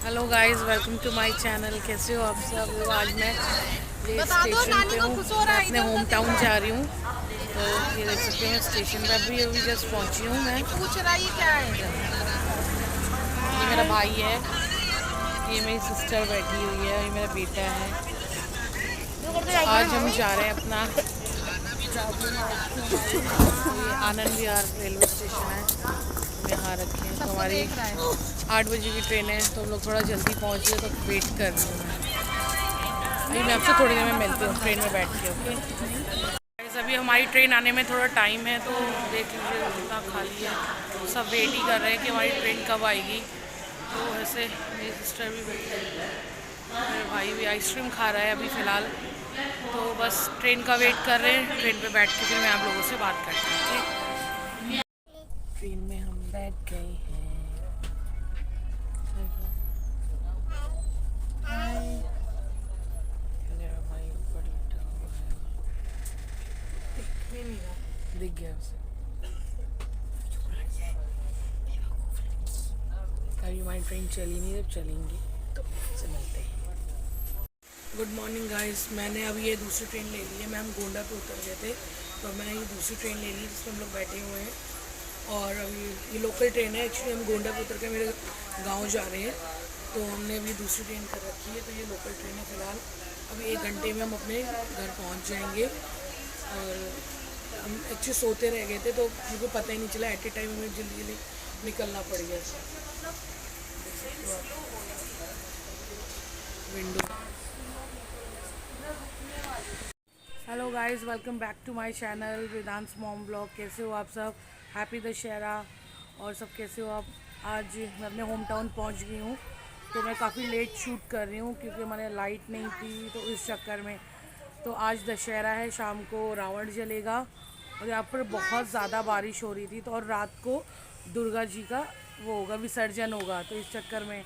Hello guys, welcome to my channel. कैसे हो आप सब लोग? आज मैं ये स्टेशन पे हूँ। मैं अपने होम टाउन जा रही हूँ। तो ये देख सकते हैं, स्टेशन पे अभी अभी जस्ट पहुँची हूँ मैं। पूछ रहा है ये क्या है। ये मेरा भाई है, ये मेरी सिस्टर बैठी हुई है, ये मेरा बेटा है। तो आज हम जा रहे हैं अपना प्रॉब्लम ये आनंद विहार रेलवे स्टेशन है। हम यहाँ रखे हैं। तो सबको हमारी देख रहा है। 8 बजे की ट्रेन है, तो हम लोग थोड़ा जल्दी पहुँच गए, तो वेट कर रही हूँ मैं। अभी मैं आपसे थोड़ी देर में मिलती हूँ ट्रेन में बैठ के। ओके गाइस, अभी हमारी ट्रेन आने में थोड़ा टाइम है, तो देख लीजिए कितना खाली है। सब वेट ही कर रहे हैं कि हमारी ट्रेन कब आएगी। तो वैसे मेरी सिस्टर भी बैठी है, मेरे भाई भी आइसक्रीम खा रहा है अभी फ़िलहाल। तो बस ट्रेन का वेट कर रहे हैं। ट्रेन पे बैठ के फिर मैं आप लोगों से बात करती हूँ। ओके, ट्रेन में हम बैठ गए हैं। मेरा भाई ऊपर लेटा हुआ है, दिख गया उसे। अभी हमारी ट्रेन चली नहीं, जब चलेंगी तो से मिलते हैं। गुड मॉर्निंग गाइस, मैंने अभी ये दूसरी ट्रेन ले ली है। मैं हम गोंडा पे उतर गए थे, तो मैंने ये दूसरी ट्रेन ले ली जिसमें हम लोग बैठे हुए हैं। और अभी ये लोकल ट्रेन है। एक्चुअली हम गोंडा पे उतर के मेरे गांव जा रहे हैं, तो हमने अभी दूसरी ट्रेन कर रखी है। तो ये लोकल ट्रेन है फ़िलहाल। अभी 1 घंटे में हम अपने घर पहुंच जाएंगे। और हम एक्चुअली सोते रह गए थे, तो मुझे पता ही नहीं चला। एट ए टाइम हमें जल्दी जल्दी निकलना पड़ गया। Window. Hello guys, welcome back to my channel Vedans mom blog. कैसे हो आप सब? हैप्पी दशहरा। और सब कैसे हो आप? आज मैं अपने होम टाउन पहुंच गई हूँ। तो मैं काफ़ी लेट शूट कर रही हूँ क्योंकि हमारे लाइट नहीं थी, तो इस चक्कर में। तो आज दशहरा है, शाम को रावण जलेगा। और यहाँ पर बहुत ज़्यादा बारिश हो रही थी, तो और रात को दुर्गा जी का वो होगा, विसर्जन होगा। तो इस चक्कर में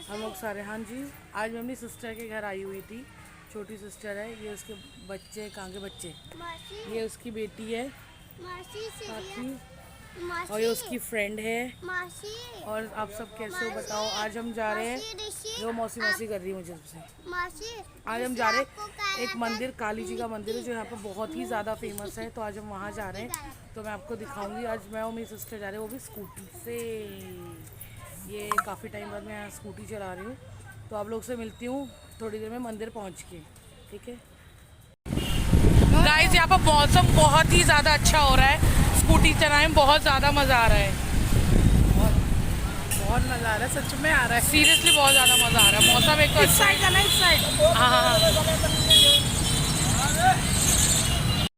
हम लोग सारे, हाँ जी, आज मैं अपनी सिस्टर के घर आई हुई थी। छोटी सिस्टर है, ये उसके बच्चे, कहाँ के बच्चे, ये उसकी बेटी है साथी, और ये उसकी फ्रेंड है। और आप सब कैसे हो बताओ? आज हम जा रहे हैं, जो मौसी मौसी कर रही है मुझे सबसे। आज हम जा रहे हैं एक मंदिर, काली जी का मंदिर है जो यहाँ पर बहुत ही ज़्यादा फेमस है। तो आज हम वहाँ जा रहे हैं, तो मैं आपको दिखाऊंगी। आज मैं और मेरी सिस्टर जा रहे हैं, वो भी स्कूटी से। ये काफ़ी टाइम बाद मैं यहाँ स्कूटी चला रही हूँ। तो आप लोग से मिलती हूँ थोड़ी देर में मंदिर पहुँच के, ठीक है गाइस। यहाँ पर मौसम बहुत ही ज़्यादा अच्छा हो रहा है। स्कूटी चलाने में बहुत ज़्यादा मज़ा आ रहा है। बहुत मजा आ रहा है, सच में आ रहा है। सीरियसली बहुत ज़्यादा मज़ा आ रहा है। मौसम एक तो इस अच्छा साइड है। जाना, इस साइड। हाँ हाँ हाँ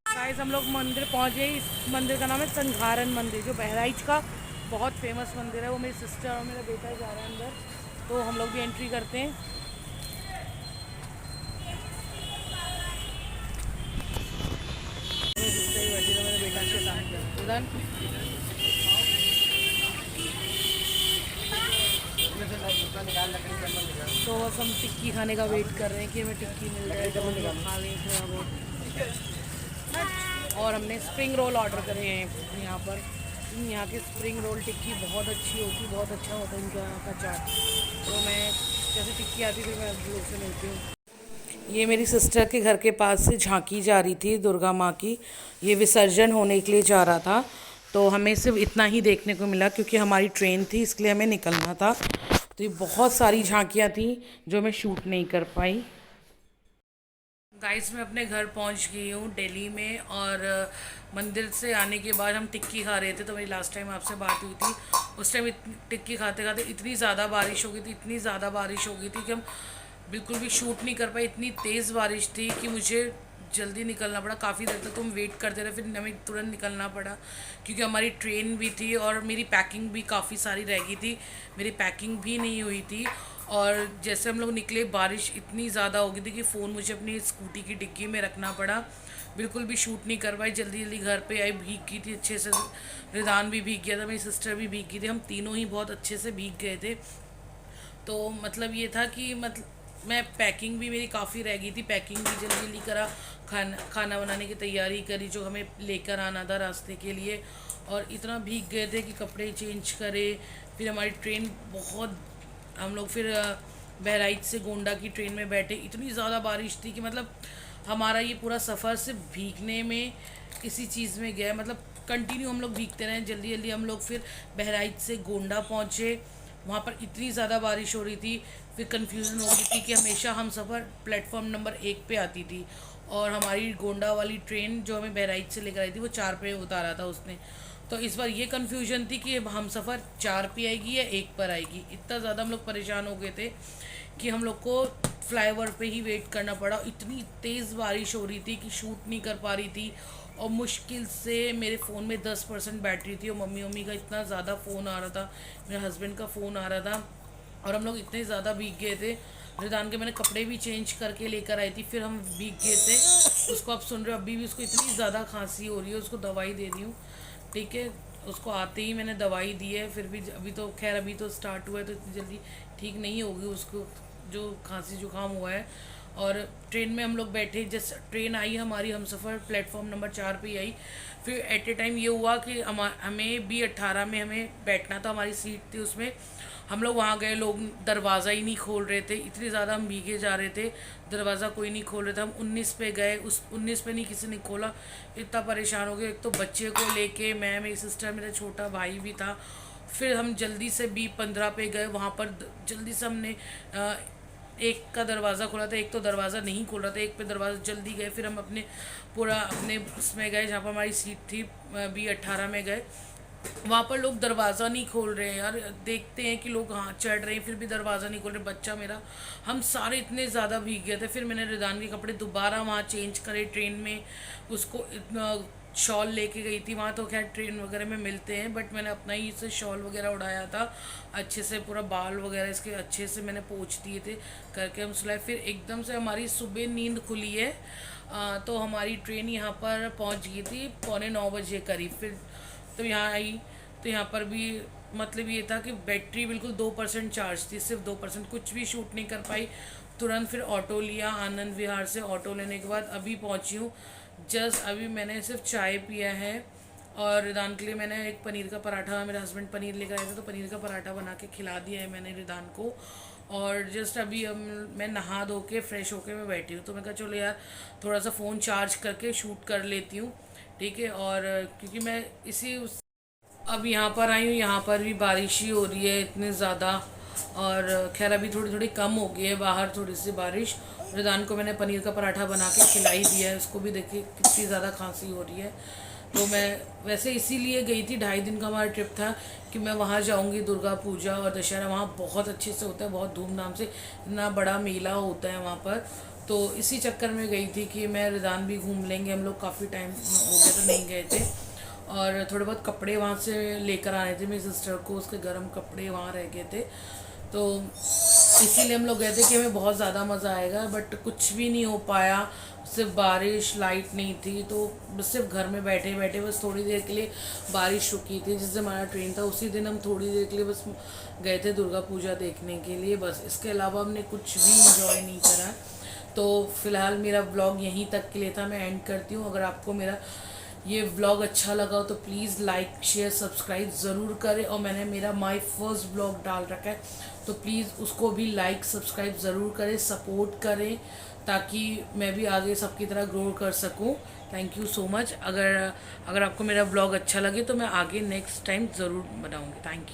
गाइस, हम लोग मंदिर पहुँच गए। इस मंदिर का नाम है संघारन मंदिर, जो बहराइच का बहुत फेमस मंदिर है। वो मेरी सिस्टर और मेरा बेटा जा रहा है अंदर, तो हम लोग भी एंट्री करते हैं। मेरी सिस्टर ही बैठी, तो मेरा बेटा शैतान उधर। तो बस हम टिक्की खाने का वेट कर रहे हैं कि हमें टिक्की मिल जाए, तो हम लोग खा लें थोड़ा बहुत। और हमने स्प्रिंग रोल ऑर्डर करे हैं यहाँ पर। यहाँ की स्प्रिंग रोल टिक्की बहुत अच्छी होती, बहुत अच्छा होता है इनके यहाँ का चाट। तो मैं जैसे टिक्की आती थी, मैं आप लोग से मिलती हूँ। ये मेरी सिस्टर के घर के पास से झांकी जा रही थी दुर्गा माँ की। ये विसर्जन होने के लिए जा रहा था, तो हमें सिर्फ इतना ही देखने को मिला क्योंकि हमारी ट्रेन थी, इसलिए हमें निकलना था। तो ये बहुत सारी झांकियाँ थी जो मैं शूट नहीं कर पाई। गाइस, मैं अपने घर पहुंच गई हूँ दिल्ली में। और मंदिर से आने के बाद हम टिक्की खा रहे थे। तो मेरी लास्ट टाइम आपसे बात हुई थी, उस टाइम टिक्की खाते खाते इतनी ज़्यादा बारिश हो गई थी, इतनी ज़्यादा बारिश हो गई थी कि हम बिल्कुल भी शूट नहीं कर पाए। इतनी तेज़ बारिश थी कि मुझे जल्दी निकलना पड़ा। काफ़ी देर तक तुम वेट करते रहे, फिर हमें तुरंत निकलना पड़ा क्योंकि हमारी ट्रेन भी थी और मेरी पैकिंग भी काफ़ी सारी रह गई थी। मेरी पैकिंग भी नहीं हुई थी। और जैसे हम लोग निकले, बारिश इतनी ज़्यादा हो गई थी कि फ़ोन मुझे अपनी स्कूटी की डिग्गी में रखना पड़ा। बिल्कुल भी शूट नहीं कर पाई। जल्दी जल्दी घर पे आई, भीग गई थी अच्छे से। रिदान भी भीग गया था, मेरी सिस्टर भी भीग गई थी, हम तीनों ही बहुत अच्छे से भीग गए थे। तो मतलब ये था कि मतलब मैं पैकिंग भी मेरी काफ़ी रह गई थी, पैकिंग भी जल्दी जल्दी करा। खाना बनाने की तैयारी करी जो हमें लेकर आना था रास्ते के लिए। और इतना भीग गए थे कि कपड़े चेंज करे। फिर हमारी ट्रेन बहुत हम लोग फिर बहराइच से गोंडा की ट्रेन में बैठे। इतनी ज़्यादा बारिश थी कि मतलब हमारा ये पूरा सफ़र सिर्फ भीगने में किसी चीज़ में गया, मतलब कंटिन्यू हम लोग भीगते रहे। जल्दी जल्दी हम लोग फिर बहराइच से गोंडा पहुँचे। वहाँ पर इतनी ज़्यादा बारिश हो रही थी, फिर कन्फ्यूज़न हो गई थी कि हमेशा हम सफ़र प्लेटफॉर्म नंबर 1 पे आती थी और हमारी गोंडा वाली ट्रेन जो हमें बहराइच से लेकर आई थी वो 4 पे उतारा था उसने। तो इस बार ये कन्फ्यूजन थी कि हम सफ़र 4 पे आएगी या 1 पर आएगी। इतना ज़्यादा हम लोग परेशान हो गए थे कि हम लोग को फ्लाईओवर पे ही वेट करना पड़ा। इतनी तेज़ बारिश हो रही थी कि शूट नहीं कर पा रही थी और मुश्किल से मेरे फ़ोन में 10% बैटरी थी और मम्मी का इतना ज़्यादा फ़ोन आ रहा था, मेरे हस्बैंड का फ़ोन आ रहा था और हम लोग इतने ज़्यादा भीग गए थे। रिदान के मैंने कपड़े भी चेंज करके लेकर आई थी, फिर हम भीग गए थे। उसको आप सुन रहे हो, अभी भी उसको इतनी ज़्यादा खांसी हो रही है, उसको दवाई दे रही हूँ। ठीक है, उसको आते ही मैंने दवाई दी है, फिर भी अभी तो खैर अभी तो स्टार्ट हुआ है तो इतनी जल्दी ठीक नहीं होगी उसको जो खांसी जुकाम हुआ है। और ट्रेन में हम लोग बैठे, जैसे ट्रेन आई हमारी, हम सफ़र प्लेटफॉर्म नंबर 4 पे ही आई। फिर एट ए टाइम ये हुआ कि हमें B18 में हमें बैठना था, हमारी सीट थी उसमें। हम लोग वहाँ गए, लोग दरवाज़ा ही नहीं खोल रहे थे, इतने ज़्यादा हम भीगे जा रहे थे, दरवाज़ा कोई नहीं खोल रहे थे। हम 19 पे गए, उस 19 पे नहीं किसी ने खोला, इतना परेशान हो गए। एक तो बच्चे को लेके मैं, मेरी सिस्टर, मेरा छोटा भाई भी था। फिर हम जल्दी से B15 पे गए, वहाँ पर जल्दी से हमने एक का दरवाज़ा खोला था, एक तो दरवाज़ा नहीं खोल रहा था, एक पे दरवाज़ा जल्दी गए। फिर हम अपने उसमें गए जहाँ पर हमारी सीट थी, B18 में गए। वहाँ पर लोग दरवाज़ा नहीं खोल रहे हैं यार, देखते हैं कि लोग हाँ चढ़ रहे हैं फिर भी दरवाज़ा नहीं खोल रहे। बच्चा मेरा, हम सारे इतने ज़्यादा भीग गए थे। फिर मैंने रिदान के कपड़े दोबारा वहाँ चेंज करे ट्रेन में, उसको इतना शॉल लेके गई थी वहाँ। तो खैर ट्रेन वगैरह में मिलते हैं, बट मैंने अपना ही इससे शॉल वगैरह उड़ाया था अच्छे से, पूरा बाल वगैरह इसके अच्छे से मैंने पोंछ दिए थे करके हम सुलाए। फिर एकदम से हमारी सुबह नींद खुली है। तो हमारी ट्रेन यहाँ पर पहुँच गई थी 8:45 करीब। फिर तो यहाँ आई तो यहाँ पर भी मतलब ये था कि बैटरी बिल्कुल 2% चार्ज थी, सिर्फ 2%, कुछ भी शूट नहीं कर पाई। तुरंत फिर ऑटो लिया आनंद विहार से। ऑटो लेने के बाद अभी पहुँची हूँ। जस्ट अभी मैंने सिर्फ चाय पिया है और रिदान के लिए मैंने एक पनीर का पराठा, मेरे हस्बैंड पनीर लेकर आए थे तो पनीर का पराठा बना के खिला दिया है मैंने रिदान को। और जस्ट अभी मैं नहा धो के फ्रेश होके मैं बैठी हूँ, तो मैं कहा चलो यार थोड़ा सा फ़ोन चार्ज करके शूट कर लेती हूँ। ठीक है, और क्योंकि मैं अब यहाँ पर आई हूँ, यहाँ पर भी बारिश ही हो रही है इतनी ज़्यादा। और खैर अभी थोड़ी थोड़ी कम हो गई है बाहर थोड़ी सी बारिश। रिदान को मैंने पनीर का पराठा बना के खिलाई दिया है, उसको भी देखिए कितनी ज़्यादा खांसी हो रही है। तो मैं वैसे इसीलिए गई थी, 2.5 दिन का हमारा ट्रिप था कि मैं वहाँ जाऊँगी। दुर्गा पूजा और दशहरा वहाँ बहुत अच्छे से होता है, बहुत धूमधाम से, इतना बड़ा मेला होता है वहाँ पर। तो इसी चक्कर में गई थी कि मैं रिदान भी घूम लेंगे, हम लोग काफ़ी टाइम हो गया तो नहीं गए थे। और थोड़े बहुत कपड़े वहाँ से लेकर आने थे मेरी सिस्टर को, उसके गर्म कपड़े वहाँ रह गए थे, तो इसीलिए हम लोग गए थे कि हमें बहुत ज़्यादा मज़ा आएगा। बट कुछ भी नहीं हो पाया, सिर्फ बारिश, लाइट नहीं थी, तो बस सिर्फ घर में बैठे बैठे बस थोड़ी देर के लिए बारिश रुकी थी। जिस दिन हमारा ट्रेन था उसी दिन हम थोड़ी देर के लिए बस गए थे दुर्गा पूजा देखने के लिए, बस इसके अलावा हमने कुछ भी इंजॉय नहीं करा। तो फ़िलहाल मेरा ब्लॉग यहीं तक के लिए था, मैं एंड करती हूँ। अगर आपको मेरा ये व्लॉग अच्छा लगा हो तो प्लीज़ लाइक शेयर सब्सक्राइब ज़रूर करें। और मैंने मेरा माय फर्स्ट ब्लॉग डाल रखा है तो प्लीज़ उसको भी लाइक सब्सक्राइब ज़रूर करें, सपोर्ट करें, ताकि मैं भी आगे सबकी तरह ग्रो कर सकूं। Thank you so much. अगर आपको मेरा ब्लॉग अच्छा लगे तो मैं आगे नेक्स्ट टाइम ज़रूर बनाऊंगी। Thank you.